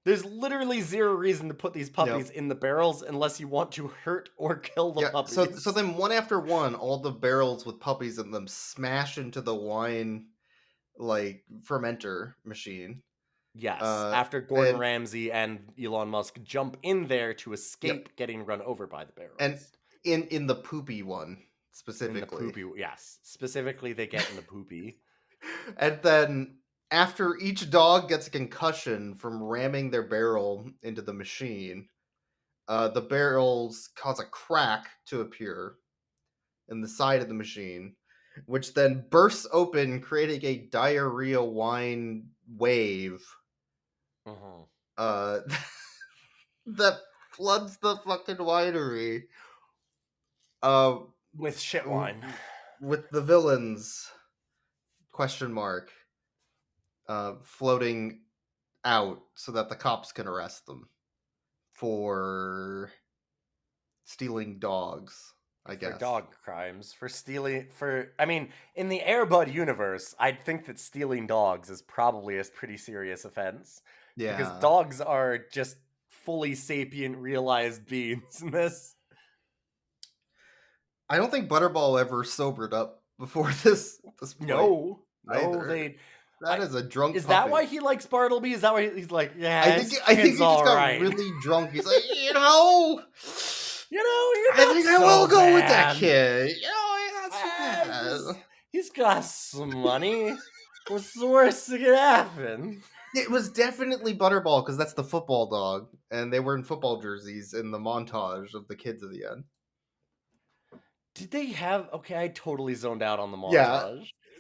There's literally zero reason to put these puppies in the barrels unless you want to hurt or kill the puppies. So then one after one, all the barrels with puppies in them smash into the wine, fermenter machine. Yes, after Gordon Ramsay and Elon Musk jump in there to escape getting run over by the barrels. And in the poopy one, specifically. In the poopy, yes. Specifically, they get in the poopy. And then... after each dog gets a concussion from ramming their barrel into the machine, the barrels cause a crack to appear in the side of the machine, which then bursts open, creating a diarrhea wine wave that floods the fucking winery. With shit wine. With the villains, ? Floating out so that the cops can arrest them for stealing dogs, I guess. For dog crimes. I mean, in the Air Bud universe, I'd think that stealing dogs is probably a pretty serious offense. Yeah. Because dogs are just fully sapient, realized beings in this. I don't think Butterball ever sobered up before this point. No, That is a drunk Is puppy. that why he likes Bartleby? Is that why he's like, yeah, I think he just got really drunk. He's like, I think I will go with that kid. He's got some money. What's the worst that could happen? It was definitely Butterball, because that's the football dog, and they were in football jerseys in the montage of the kids at the end. Did they have... Okay, I totally zoned out on the montage. Yeah.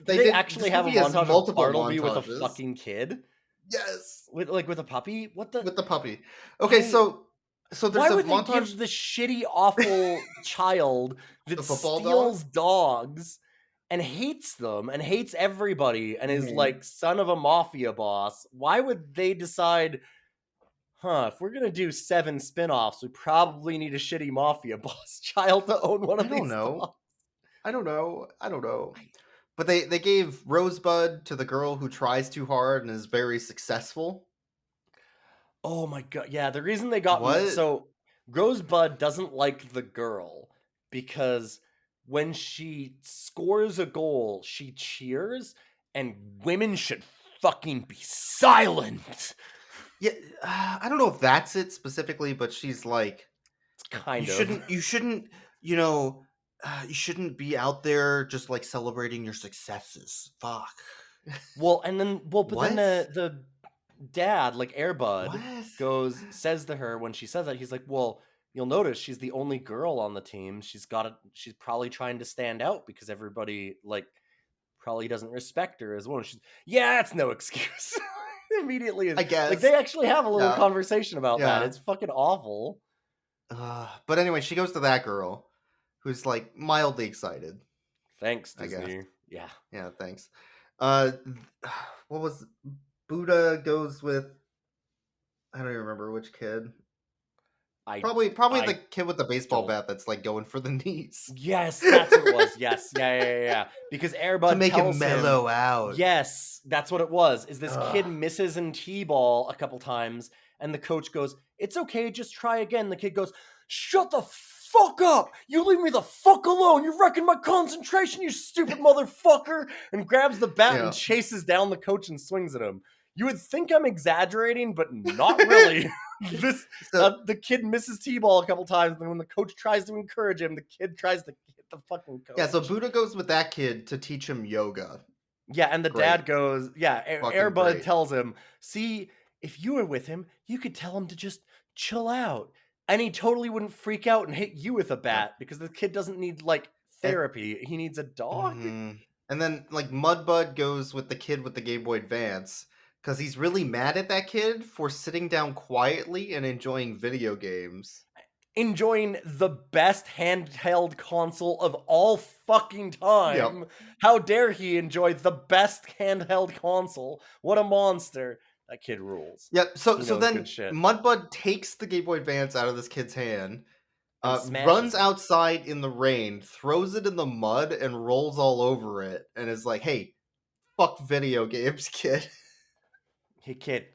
Did they actually have a montage of Bartleby with a fucking kid? Yes. With a puppy? What the... With the puppy. Okay, so there's why a would montage... they give the shitty, awful child that steals dogs and hates them and hates everybody and is like son of a mafia boss? Why would they decide... if we're gonna do 7 spin-offs, we probably need a shitty mafia boss child to own one of these dogs. I don't know. But they gave Rosebud to the girl who tries too hard and is very successful. Oh my god, yeah, the reason they got... What? So, Rosebud doesn't like the girl because when she scores a goal, she cheers, and women should fucking be silent. Yeah, I don't know if that's it specifically, but she's like, you shouldn't, you shouldn't be out there just like celebrating your successes. Fuck. Well, then the dad, like Air Bud, says to her when she says that, he's like, well, you'll notice she's the only girl on the team. She's probably trying to stand out because everybody probably doesn't respect her as well. That's no excuse. Immediately, I guess. they actually have a little conversation about that. It's fucking awful. But anyway, she goes to that girl who's like mildly excited. Thanks, Disney. Yeah, thanks. What was Buddha goes with? I don't even remember which kid. Probably the kid with the baseball bat that's like going for the knees. Yes, that's what it was. Yes, yeah. Because Air Bud to make tells him mellow out. Yes, that's what it was. Is this kid misses in T-ball a couple times, and the coach goes, "It's okay, just try again." The kid goes, "Shut the fuck up! You leave me the fuck alone! You're wrecking my concentration, you stupid motherfucker!" And grabs the bat and chases down the coach and swings at him. You would think I'm exaggerating, but not really. The kid misses T-ball a couple times, and when the coach tries to encourage him, the kid tries to hit the fucking coach. Yeah, so Buddha goes with that kid to teach him yoga. Yeah, and the dad goes, Air Bud great. tells him, see, if you were with him, you could tell him to just chill out. And he totally wouldn't freak out and hit you with a bat because the kid doesn't need, like, therapy. He needs a dog. And then, like, Mudbud goes with the kid with the Game Boy Advance because he's really mad at that kid for sitting down quietly and enjoying video games. Enjoying the best handheld console of all fucking time. Yep. How dare he enjoy the best handheld console? What a monster. That kid rules. Yep, so then Mudbud takes the Game Boy Advance out of this kid's hand, runs outside in the rain, throws it in the mud, and rolls all over it, and is like, hey, fuck video games, kid. Hey, kid,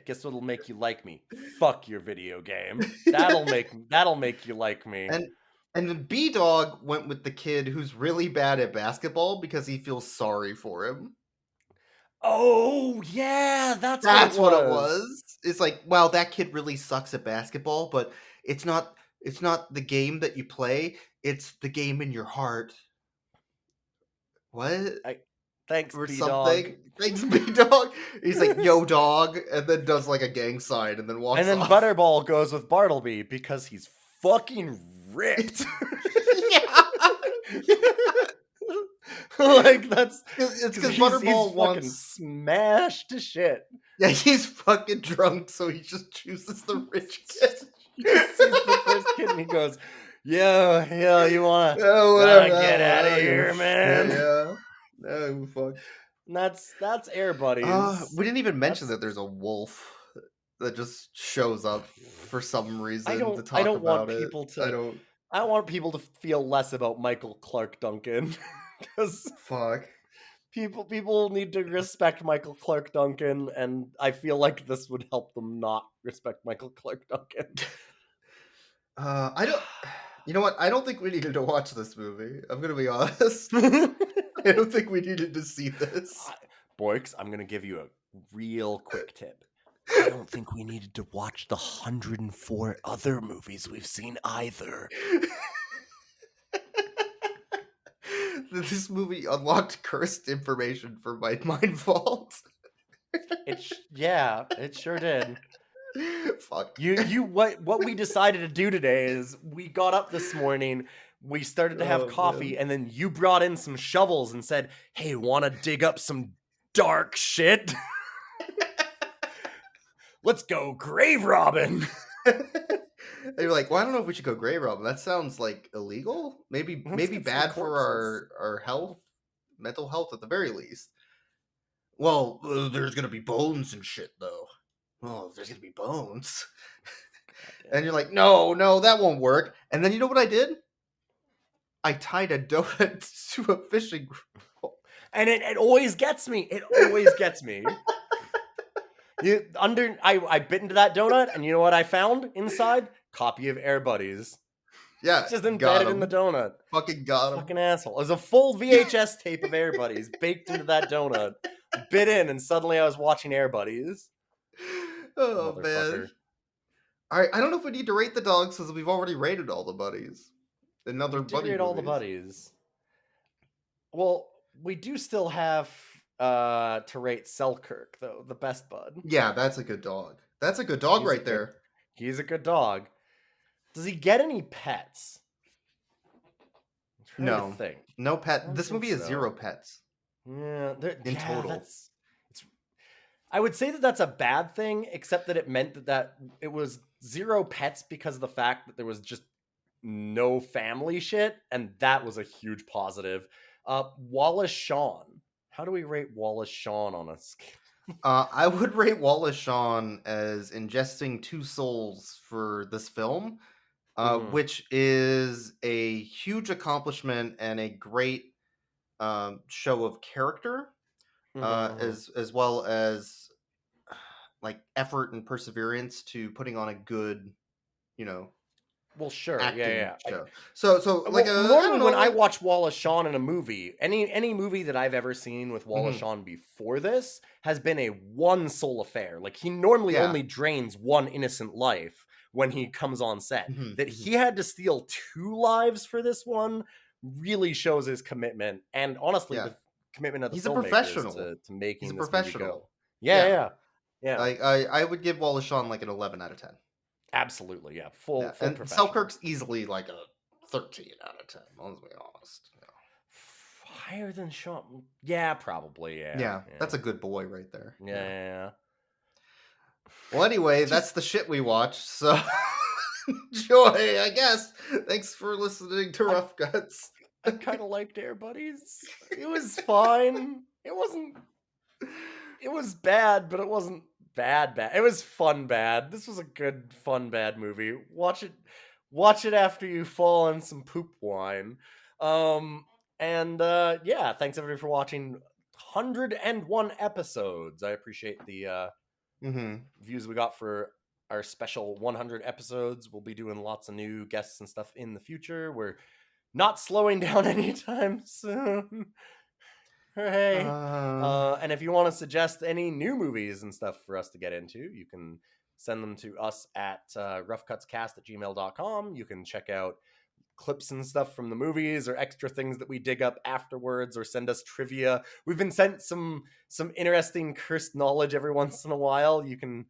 guess what'll make you like me? Fuck your video game. That'll make you like me. And then B-Dog went with the kid who's really bad at basketball because he feels sorry for him. Oh, yeah, that's what it was. It's like, wow, that kid really sucks at basketball, but it's not the game that you play, it's the game in your heart. What? Thanks, or B-Dog. Something. Thanks, B-Dog. He's like, yo, dog, and then does like a gang sign and then walks off. And then Butterball goes with Bartleby because he's fucking ripped. Like, that's... It's because Butterball wants... fucking smashed to shit. Yeah, he's fucking drunk, so he just chooses the rich kid. He sees the first kid and he goes, yo, you wanna get out of here, man? Yeah. Oh, fuck. And that's Air Buddies. We didn't even mention that there's a wolf that just shows up for some reason to talk about it. I don't want people to feel less about Michael Clark Duncan. Because people need to respect Michael Clark Duncan, and I feel like this would help them not respect Michael Clark Duncan. You know what? I don't think we needed to watch this movie. I'm gonna be honest. I don't think we needed to see this. Boyks, I'm gonna give you a real quick tip. I don't think we needed to watch the 104 other movies we've seen either. This movie unlocked cursed information for my mind vault. It sure did. Fuck. What we decided to do today is we got up this morning, we started to have coffee, and then you brought in some shovels and said, hey, wanna dig up some dark shit? Let's go grave robbing. They were like, well, I don't know if we should go grave robbing. That sounds like illegal. Maybe bad for our health, mental health at the very least. Well, there's gonna be bones and shit though. Oh, there's gonna be bones. And you're like, no, that won't work. And then you know what I did? I tied a donut to a fishing rod. And it always gets me. It always gets me. I bit into that donut, and you know what I found inside? Copy of Air Buddies. Yeah, just embedded in the donut. Fucking got him. Fucking asshole. It was a full VHS tape of Air Buddies baked into that donut. Bit in, and suddenly I was watching Air Buddies. Oh man! All right, I don't know if we need to rate the dogs because we've already rated all the buddies. Another buddy. Rate all the buddies. Well, we do still have to rate Selkirk though, the best bud. Yeah, that's a good dog. That's a good dog right there. He's a good dog. Does he get any pets? No pet. This movie has 0 pets. Yeah, in total. I would say that that's a bad thing, except that it meant that it was 0 pets because of the fact that there was just no family shit, and that was a huge positive. Wallace Shawn. How do we rate Wallace Shawn on a scale? I would rate Wallace Shawn as ingesting 2 souls for this film, which is a huge accomplishment and a great show of character, as well as like effort and perseverance to putting on a good, well, sure, yeah. Show. So like normally when I watch Wallace Shawn in a movie, any movie that I've ever seen with Wallace Shawn before this has been a one soul affair. Like he normally only drains one innocent life, when he comes on set. Mhm, That he had to steal 2 lives for this one really shows his commitment, and honestly, Yeah. the commitment of the He's a filmmakers professional. to making He's a this movie professional. go. Yeah, Yeah. yeah. I would give Wallace Shawn like an 11 out of 10. Absolutely, yeah. Full Yeah. And professional. Selkirk's easily like a 13 out of 10. Let's be honest. Higher than Shawn? Yeah, probably. Yeah, that's a good boy right there. Yeah. Well, anyway, that's the shit we watched. So enjoy, I guess. Thanks for listening to Rough Cuts. I kind of liked Air Buddies. It was fine. It wasn't. It was bad, but it wasn't bad. It was fun bad. This was a good fun bad movie. Watch it after you fall on some poop wine. Yeah, thanks everybody for watching 101 episodes. I appreciate the views we got for our special 100 episodes. We'll be doing lots of new guests and stuff in the future. We're not slowing down anytime soon. Hey. And if you want to suggest any new movies and stuff for us to get into, you can send them to us at roughcutscast@gmail.com. You can check out clips and stuff from the movies or extra things that we dig up afterwards, or send us trivia. We've been sent some interesting cursed knowledge every once in a while. You can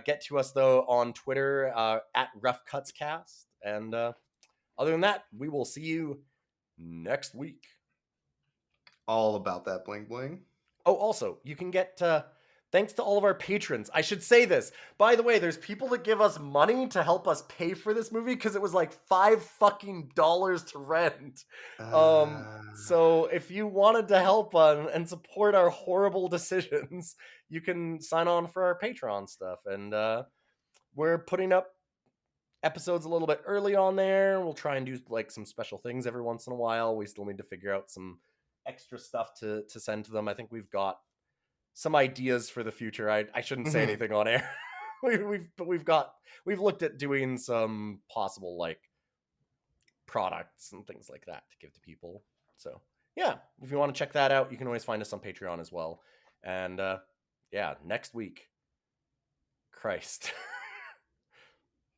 get to us though on Twitter at roughcutscast. And other than that, we will see you next week. All about that bling bling. Oh, also, you can get thanks to all of our patrons. I should say this. By the way, there's people that give us money to help us pay for this movie because it was like $5 fucking to rent. So if you wanted to help and support our horrible decisions, you can sign on for our Patreon stuff. And we're putting up episodes a little bit early on there. We'll try and do like some special things every once in a while. We still need to figure out some extra stuff to send to them. I think we've got some ideas for the future. I shouldn't say anything on air. We've looked at doing some possible like products and things like that to give to people. So yeah, if you want to check that out, you can always find us on Patreon as well. And yeah, next week. Christ.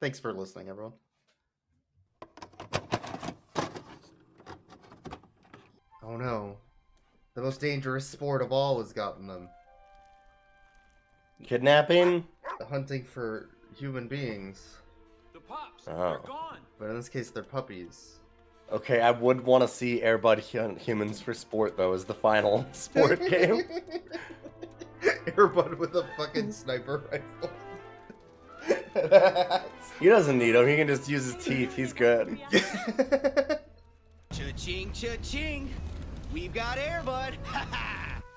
Thanks for listening, everyone. Oh no. The most dangerous sport of all has gotten them. Kidnapping? The hunting for human beings. The pups, Oh. they're gone. But in this case, they're puppies. Okay, I would want to see Airbud Humans for Sport, though, as the final sport game. Airbud with a fucking sniper rifle. He doesn't need them, he can just use his teeth, he's good. Cha-ching, cha-ching. We've got Airbud. Ha ha.